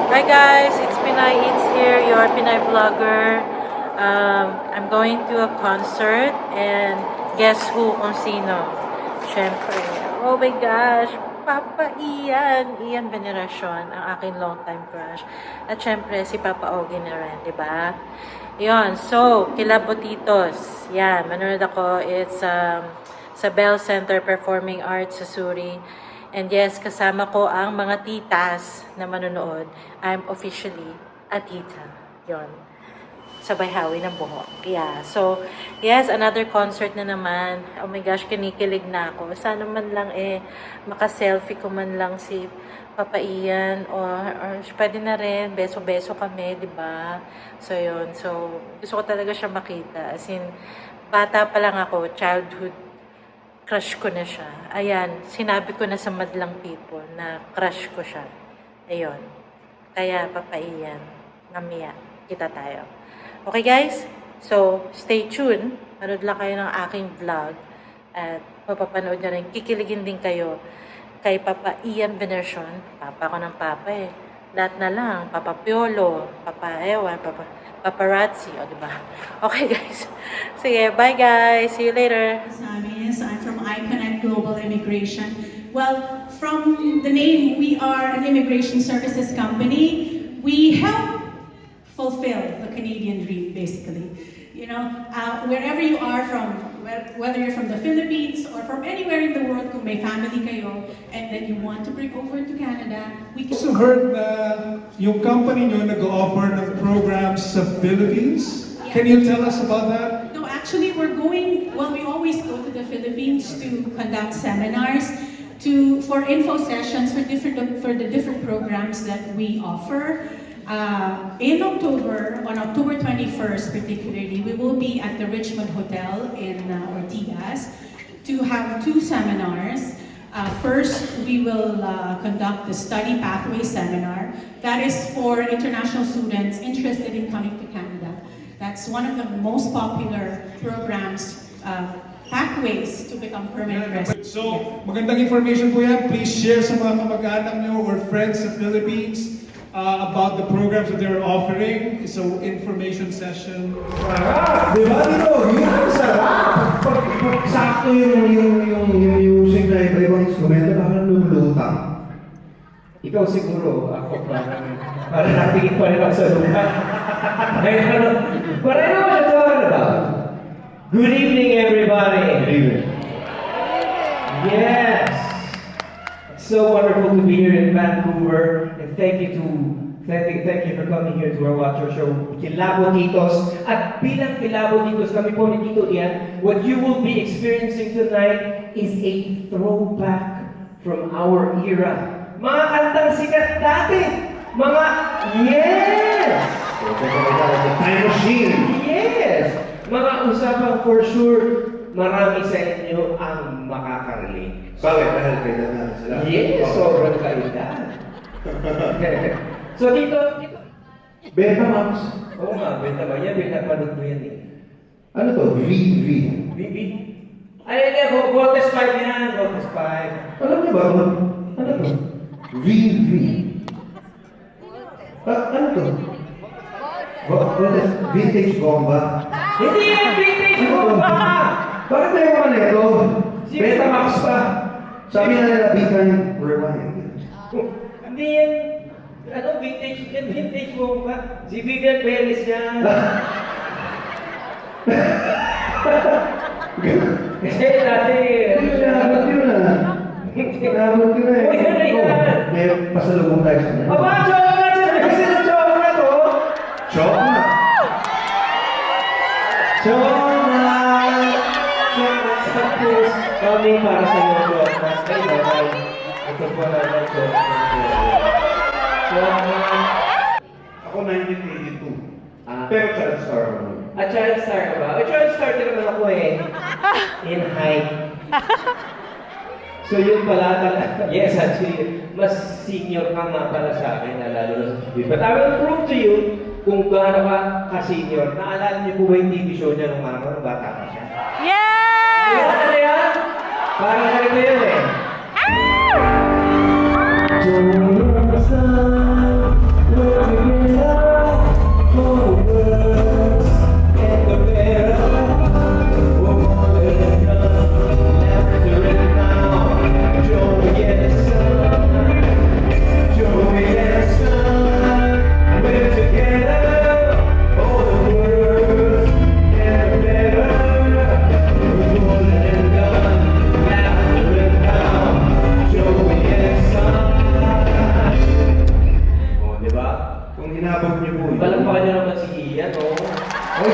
Hi guys, it's Pinay Eats here, your Pinay vlogger. I'm going to a concert and guess who kung sino? Syempre, oh my gosh, Papa Ian Veneracion, ang aking long time crush. At syempre, si Papa Ogie na rin, diba? Yun, so, Kilabotitos. Yan, manonood ako. It's sa Bell Center Performing Arts sa Suri. And yes, kasama ko ang mga titas na manonood. I'm officially a tita. Yon. Sabay hawi ng buhok. Yeah. So, yes, another concert na naman. Oh my gosh, kinikilig na ako. Sana man lang maka-selfie ko man lang si Papa Ian or pwede na rin, beso-beso kami, di ba? So, yun. So, gusto ko talaga siya makita. As in, bata pa lang ako, childhood crush ko na siya. Ayan, sinabi ko na sa madlang people na crush ko siya. Ayun. Kaya, Papa Ian, namiya, kita tayo. Okay guys? So, stay tuned. Manood lang kayo ng aking vlog. At mapapanood nyo rin. Kikiligin din kayo kay Papa Ian Veneracion. Papa ko ng papa eh. Lahat na lang. Papa Piolo, Papa Ewan, Paparazzi, o diba? Okay guys. Sige, bye guys. See you later. I'm from iConnect Global Immigration. Well, from the name, we are an immigration services company. We help fulfill the Canadian dream, basically. You know, wherever you are from, whether you're from the Philippines or from anywhere in the world, kung may family kayo, and then you want to bring over to Canada, we can... Also heard na yung company nyo nag-offer ng programs sa Philippines. Yeah. Can you tell us about that? No, actually, we're going, well, we always go to the Philippines to conduct seminars, for info sessions for the different programs that we offer. In October, on October 21st particularly, we will be at the Richmond Hotel in Ortigas to have two seminars. First, we will conduct the Study Pathway Seminar. That is for international students interested in coming to Canada. That's one of the most popular programs, pathways to become permanent residents. So, magandang information po yan. Please share sa mga kamag-anak nyo or friends sa Philippines about the programs that they're offering. So, information session. Di ba? Dito, yun ang sarap. Pag sakto yung music na iba-ibang instrumento, parang lumulutang. Ikaw siguro, ako parang natingin pa rin ako sa lupa. But I know what you're talking about. Good evening, everybody. Good evening. Yes. It's so wonderful to be here in Vancouver, and thank you for coming here to our Watcher Show, Kilabotitos. At bilang Kilabotitos, kami po ni Tito Ian, what you will be experiencing tonight is a throwback from our era. Mga kantang sikat dati. Mga, yes! The time machine. Yes! Mga usapang for sure, marami sa inyo ang makakarelate. Bakit? Dahil kailan na sila? Yes, sobrang kailan. So dito, Beta Max. oo nga, benta ba yan? Benta panood mo yan eh. Ano to? VV. BB? Ay, hindi, Voltes 5 yan, Voltes 5. Alam niyo ba? Ano to? VV. Ano to? Vintage bomba. Hindi yan, vintage mo ba? Bakit may mga neto? Si Beta Max pa. Sabi na nila, Beacon Rewind. Hindi yan, ano, vintage yan, vintage mo ba? Si Vivian Perez yan. Kasi dati, Kinabot yun na. Kinabot yun na eh. Oh, yun na yan. May pasalubong tayo sa kanya. Aba, joke na siya! Kasi ng joke na to! Chok na. Chona! Tapos, kami para sa iyo, Chona. Ay, babay. Ito po na ng Chona. Chona. Ako 1982. Pero child star ako nun. A child star ka ba? A child star din naman ako eh. In height. So yun pala talaga. Yes, actually, mas senior ka nga pala sa akin, lalo na sa TV. But I will prove to you kung gaano ka-senior. Naalala niyo po ba yung TV show niya nung araw, nung bata ka siya? Yes! Ano yan? Parang ganito yun eh. Kung hinabog niyo po yun. Palakpakan niyo naman si Ian, no? Ay,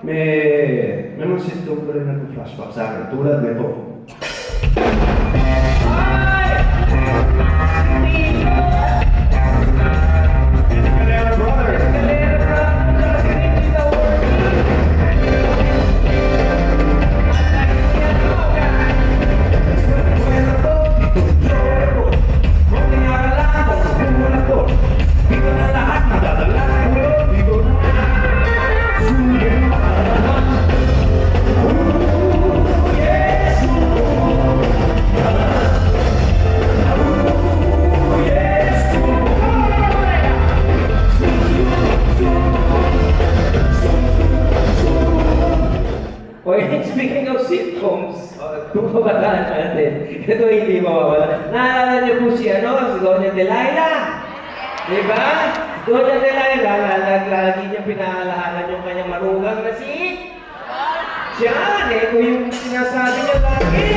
may mga sitcom pa rin nag-flashback sa akin. Tulad nito. Escalera Brothers. Dito na lahat madadala. Dito na sulit madadala. Yes! Okay, speaking of sitcoms, kung kabataan natin, ito hindi mawawala. Naalala niyo po si Doña Delilah? Di ba? Doña Delilah, lagi niya pinaalalahanan yung kanyang marugang na si... Siya, ito yung sinasabi niya lagi.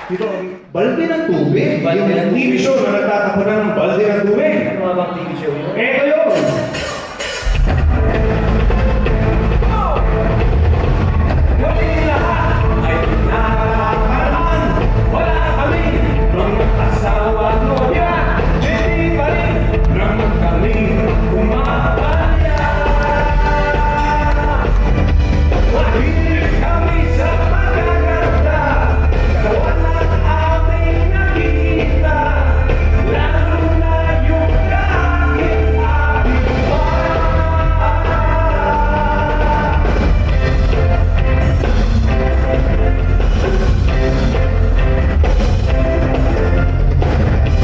Dito, balde ng tubig. Balde Yung ng TV tubig. show na nagtatapunan ng balde ng tubig. Ano nga bang TV show yun? Ito yun! Kaming lahat ay nakakaraman. Wala kami mga asawa at nobya. Hindi pa rin naman kami umapalya. Mahilig kami sa magaganda. Kawan ang aming nakikita. Lalo na yung kahit abit pa.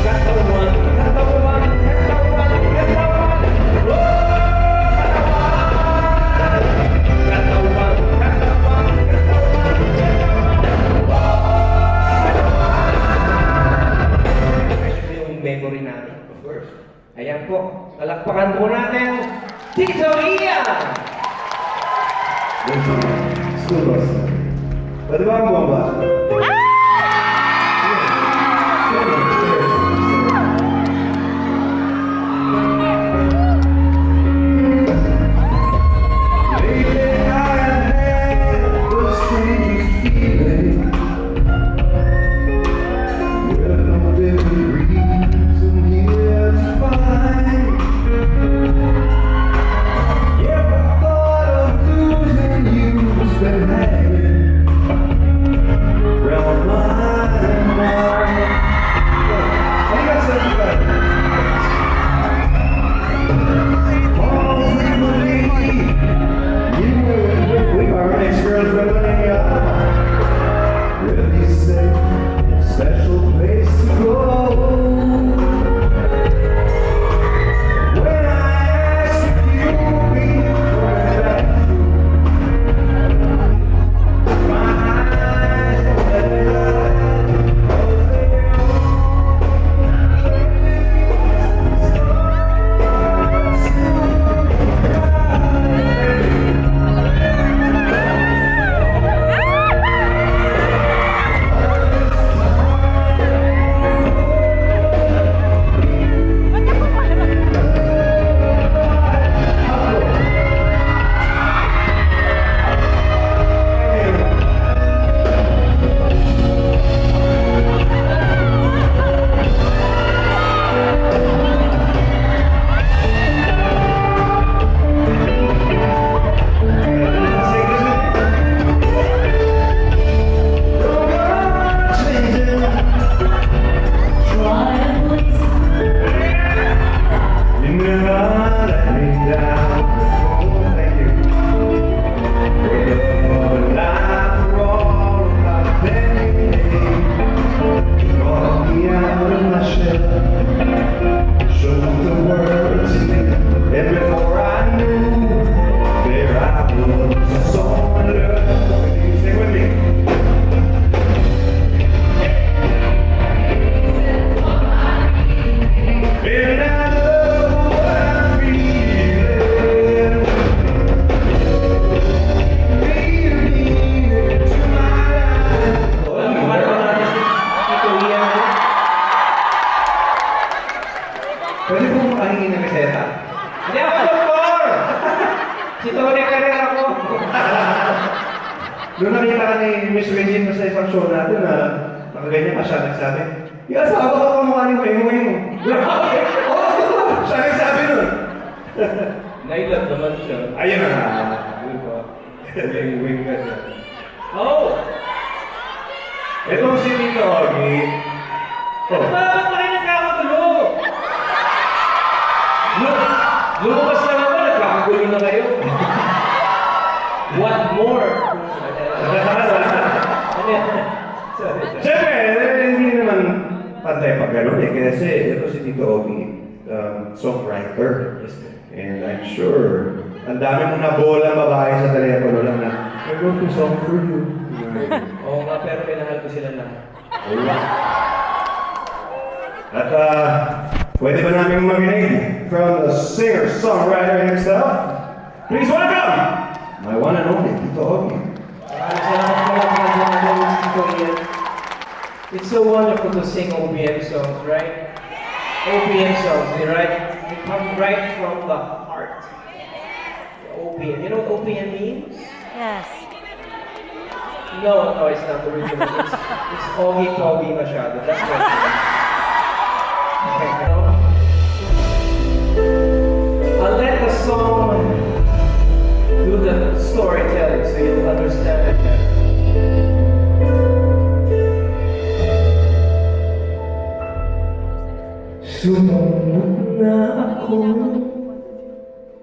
Katawan, katawan, katawan, katawan. Oh, katawan. Katawan, katawan, katawan. Ito yung memory natin, of course. Ayan po, palakpakan po natin, Tito Ian! School bus. Pwede ba ang bomba? Well, Pwede po makahingi ng reseta? Hindi ako, doktor! Si Tony Carrera ako. Noong nakita ka ni Miss Regine sa isang show natin na nakaganyan ka siya, nagsabi, yung asawa ko kamukha ni Weng-Weng. Oo, siya nagsabi nun. Nailag naman siya. Ayun na nga. Di ba? Weng-Weng ka siya. Oh! Itong si Tito Ogie. Bakit ba kayo nagkakagulo? Lumabas lang ako, nagkakagulo na kayo. What more? Ano yan? Sorry. Siyempre, hindi naman pantay pag gano'n eh. Kasi ito si Tito Ogie, songwriter. And I'm sure, ang dami mo na bola babae sa telepono lang na, I wrote a song for you. Oo nga, pero minahal ko sila na. At pwede ba namin marinig from the singer-songwriter himself? Please welcome my one and only Tito Ogie. It's so wonderful to sing OPM songs, right? OPM songs, they come right from the heart. OPM. You know what OPM means? Yes. No, it's not original. It's Ogie Pogie masyado. That's what it means. Okay, I'll let the song do the storytelling so you'll understand it better. Sumubok na ako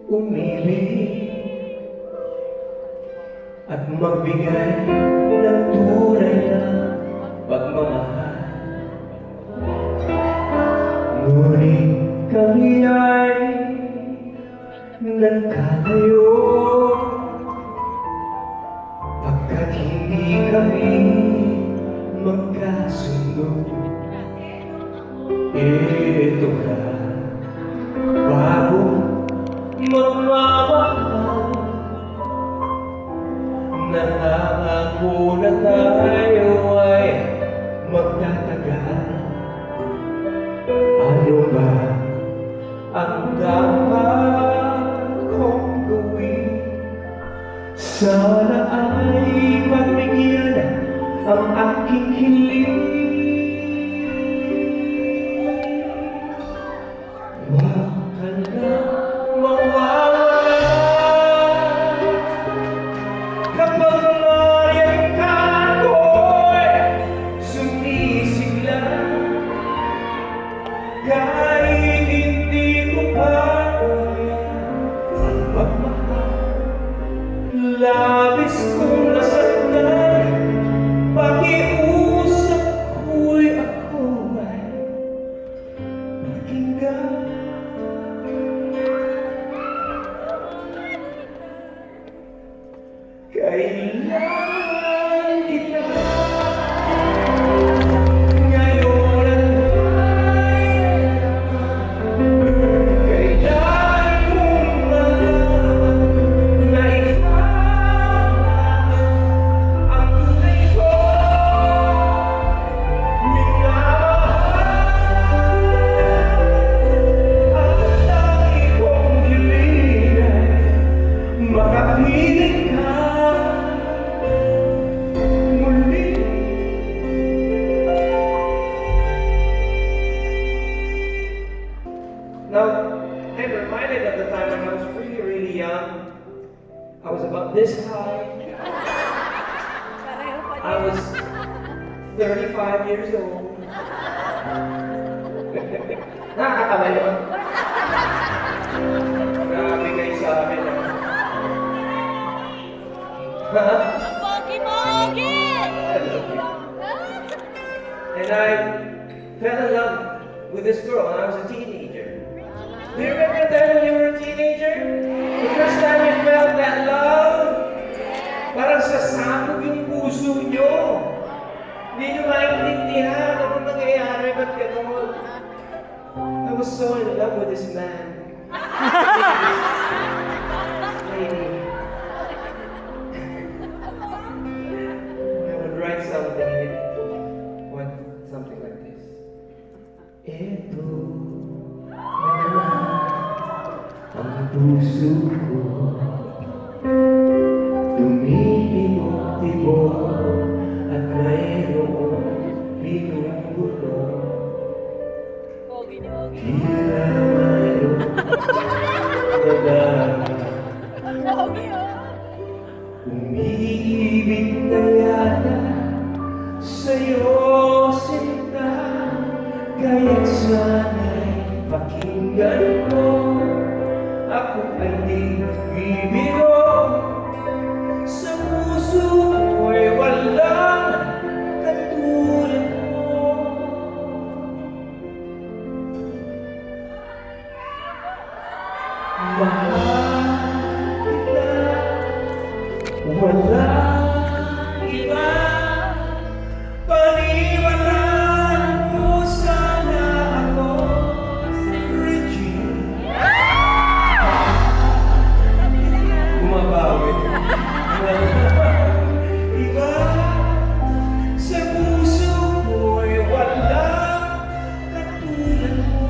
umibig at magbigay ng tunay na pagmamahal. Ngunit kami ay nagkalayo pagkat hindi kami magkasundo. Ito ka bago magmamahal, nangangako na tayo ay magtatagal. Ano ba ang dapat kong gawin? Sana ay pagbigyan ang aking hiling. Huwag ka na mawawala kapag mariyan ko'y sumisigla. Kahit hindi ko pa kaya ang magmahal, labis kong nasaktan, pakiusap ko'y ako ay pakinggan. Kailangan kita ngayon at kailangan mong malaman na ikaw ang tunay ko minamahal. Ang lagi kong hiling ay makapiling ka muli. Now, I'm reminded of the time when I was really, really young. I was about this high. I was 35 years old. Nakakatawa yun. Grabe kayo sa amin. Ha? And I fell in love with this girl when I was a teenager. Do you remember that when you were a teenager? The first time you felt that love? Parang sasabog yung puso nyo. Hindi nyo maintindihan ano nangyayari, ba't gano'n? I was so in love with this man. Lady. I would write something and it went something like this. Ito, puso ko tumitibok-tibok at mayroong binubulong. Tila mayroong nadama. Umiibig na yata sa'yo sinta, kaya't sana'y pakinggan mo. Ako ay di bibiro, sa puso ko'y walang katulad mo. Mahal kita, walang iba. Paniwalaan mo sana ako, Regine. Bumabawi. Walang iba. Sa puso ko'y walang katulad mo.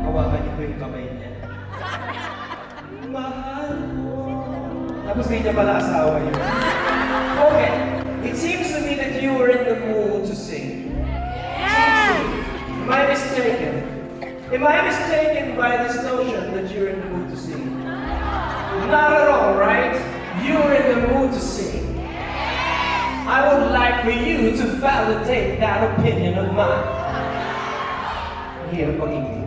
Hawakan niyo po yung kamay niya. Mahal mo. Tapos hindi niya pala asawa yun. Okay. It seems to me that you were in the mood to sing. Am I mistaken? Am I mistaken by this notion that you're in the mood to sing? Not at all, right? You're in the mood to sing. I would like for you to validate that opinion of mine. Here, pakinggan.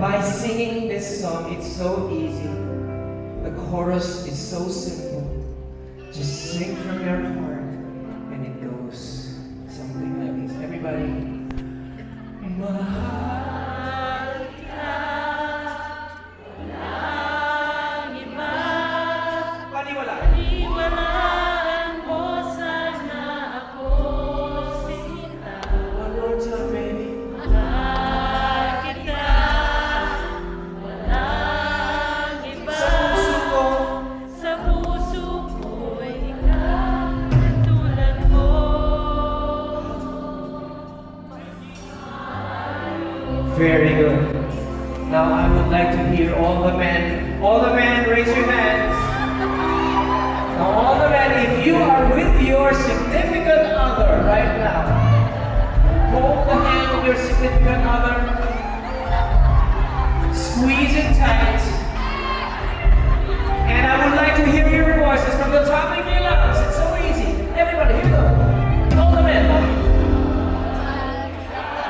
By singing this song, it's so easy. The chorus is so simple. Just sing from your heart, and it goes something like this. Everybody. Mahal ka, walang iba. Paniwala. Paniwalaan mo sana ako, sinta. One more time, baby. Mahal kita, walang iba. Sa puso ko. Sa puso ko'y ikaw tulad mo. Very good. Now I would like to hear all the men, raise your hands. Now all the men, if you are with your significant other right now, hold the hand of your significant other, squeeze it tight, and I would like to hear your voices from the top of your lungs. It's so easy. Everybody, here we go. All the men.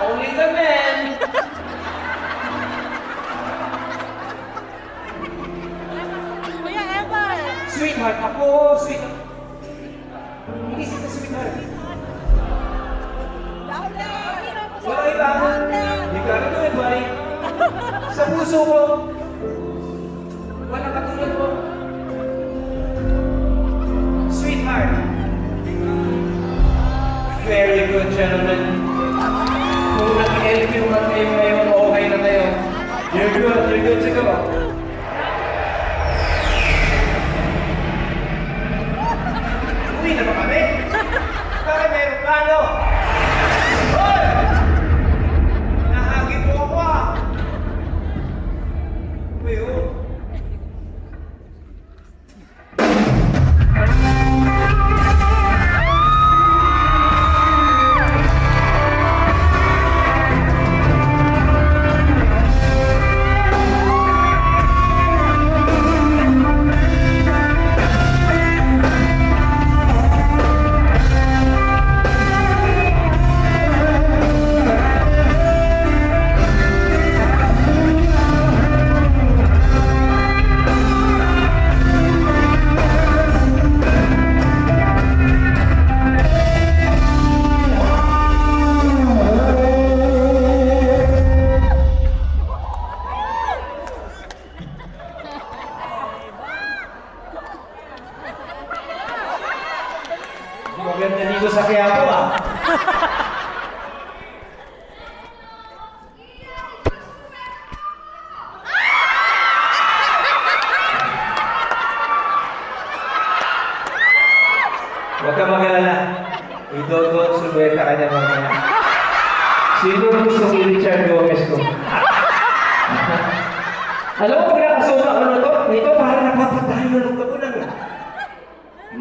Only the men. Kuya Evan! Sweetheart, ako, sweetheart. Hindi sila sweetheart. Wala iba. You gotta do it, buddy. Sa puso ko, wala katulad mo. Sweetheart. Very good, gentlemen. Kung nag-LQ man kayo ngayon, okay na kayo. You're good to go. Uwi na ba kami? Bakit may plano? Hoy! Nahagip mo ako ah! Uy, oh.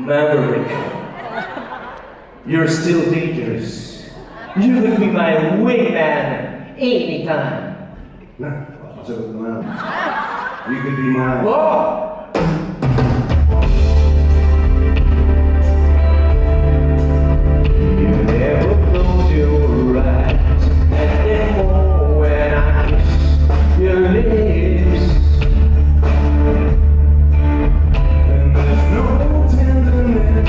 Maverick, you're still dangerous. You could be my wingman anytime. Nah, masagot naman. You could be my... Oh! You never close your eyes anymore when I kiss your lips. And there's no tenderness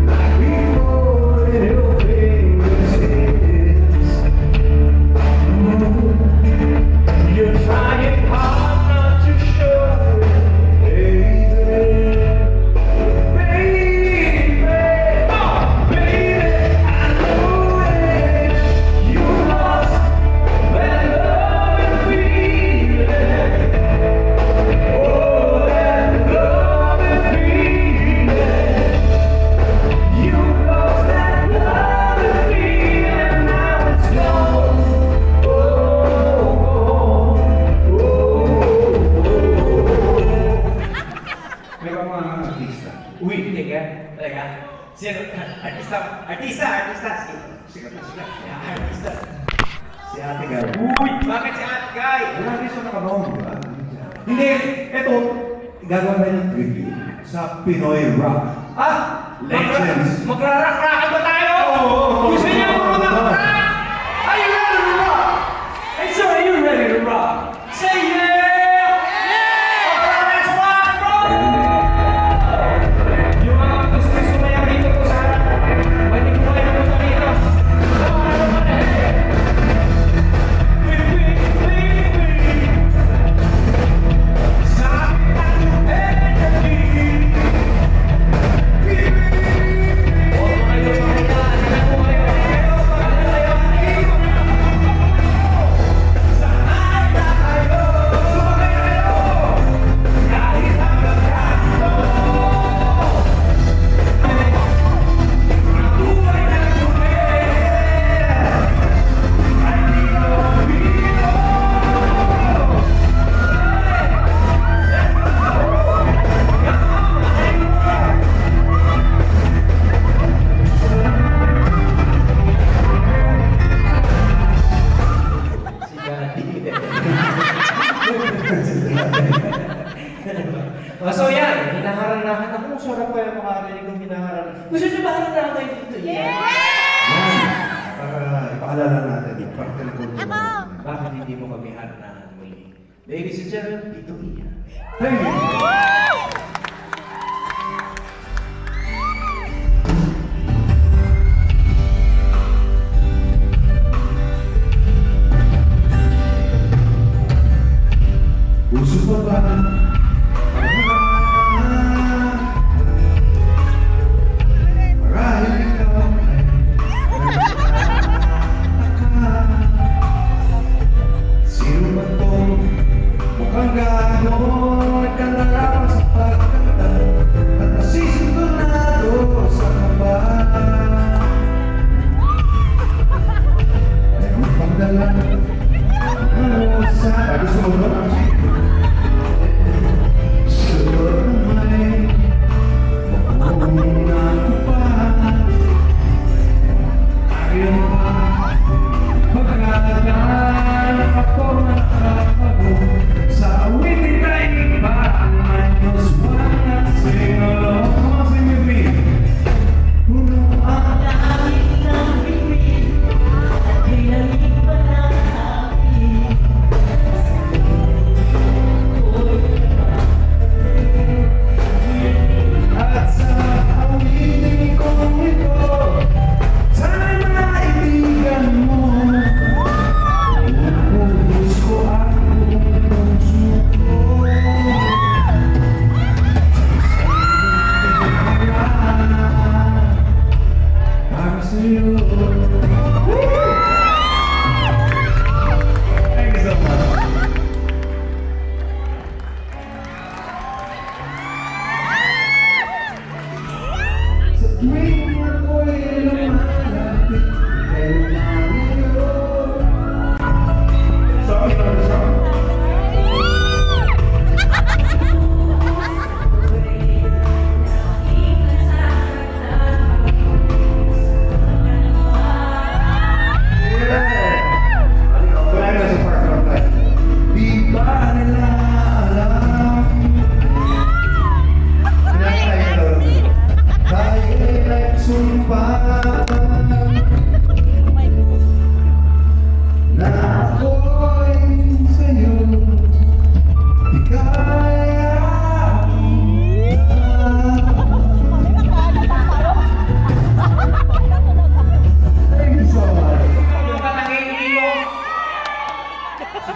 like before in your fingertips. You're trying hard not to show it, baby. Baby, oh, baby, I know it. You lost that love and feeling. Oh, that love and feeling. You lost that love and feeling. Now it's gone. May mga artista. Uy, teka, teka. Sino? Artista. Sikat na sikat. Artista. Si Ate Gab. Uy, bakit si Ate Guy? Wala rin siya nakabawang, di ba? Hindi, eto, gagawa tayo ng tribute sa Pinoy Rock. Ah! Legends. Magrarak-rakan ba tayo? Gusto niyo mga rock? Are you ready to rock? Hey, sir, are you ready to rock? Say yeah! Alright, let's rock, bro! Yung mga gusto sumayaw dito ko sa harap. Pwede ko kayo naman dito. Sa akin ang energy. So yan, hinaharanahan ako. Sarap pa yung makarinig ng hinaharanahan. Gusto niyo ba haranahan kayo dito? Yan. Para ipaalala natin yung parte ng kultura. Bakit hindi mo kami haranahan muli? Ladies and gentlemen, Tito Ian. Thank you. Puso pa ba? Marahil ikaw ay sino ba tong mukhang gago nagkandara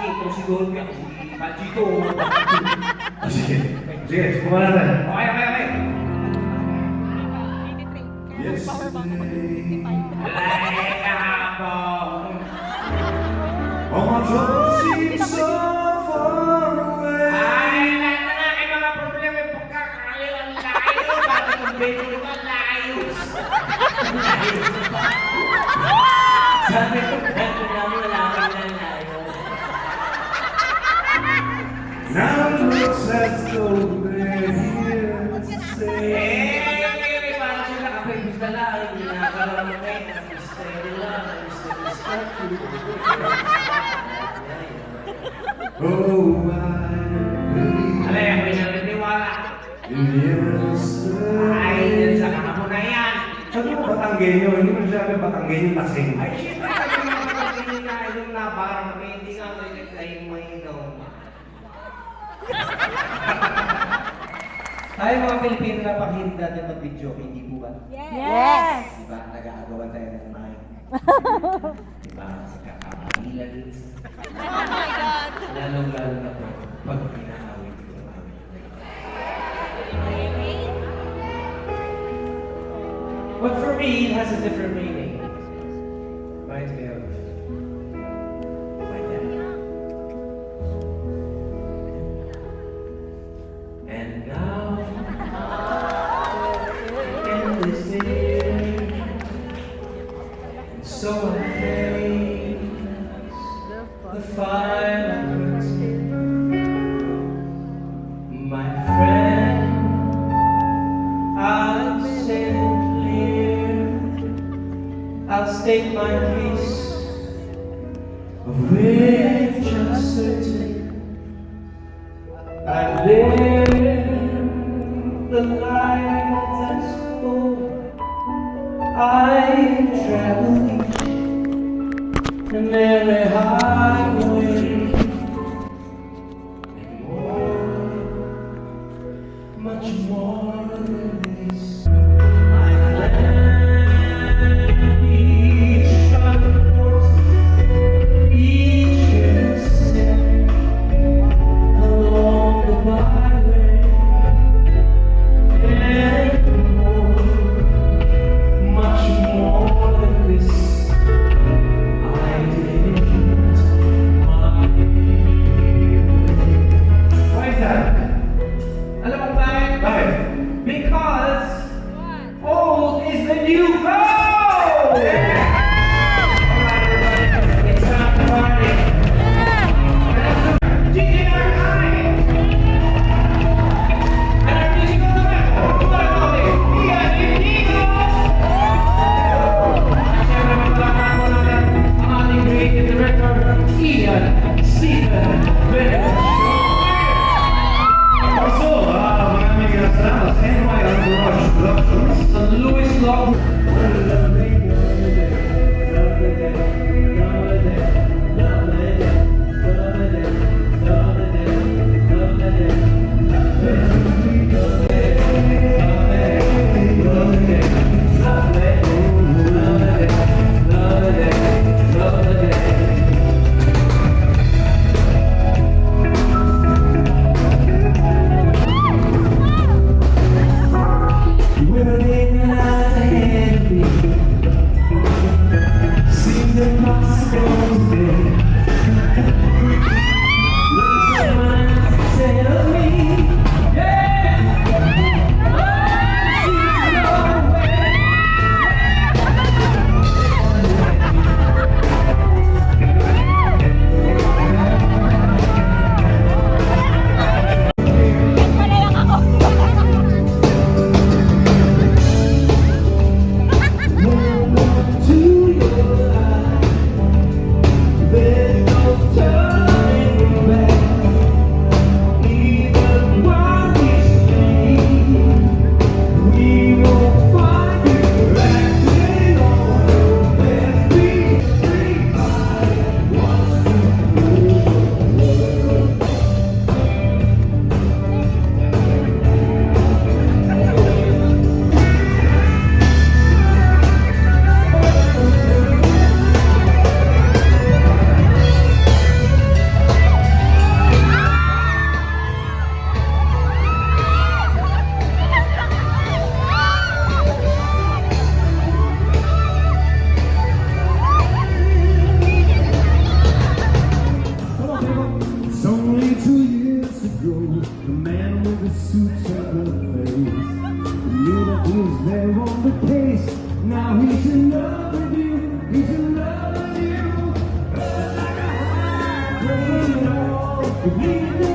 sige, ito siguro niya si Panchito. Sige, sige, subukan natin. Okay, okay, okay. Yesterday, Alay, kahapon. all my troubles seem so far away. Ay, lahat na nga kayo mga problema yung pagkakaliw. Ang layo. Bakit yung baby ito ang layo? Sabi ko, dahil namin wala kang layo. Now it looks as though they're here to stay. Parang sila kapag na lang, hindi nakakaroon ng ngayon. Steady lang, steady. Oh, I believe Alay, ako'y naniniwala. in yesterday. Ay, yan sa kahapon na yan. Sabi mo Batanggenyo, hindi mo sabi Batanggenyo lasing. Ay, syempre, sabi mo kapag hindi na yung nabarang kami, hindi nga may naglayong mainom. Tayo mga Pilipino napakinig natin mag-video, hindi po ba? Yes! Diba? Nag-aagawan tayo ng mind. Diba? Kakakailan din. Oh my God! Lalong-lalo na po pag pinaawit ko ang aming. But for me, it has a different meaning. Reminds me of my dad. And now, in this day, and so I face the final curtain. My friend, I'll say it clear. I'll state my case, of which I'm certain. I live the life that's full. I travel each and every highway and more, much more than this. I land each shot, each room, the man with the suit circle face. He knew that he was there on the case. Now he's in love with you, he's in love with you. But like a high, breaking it all,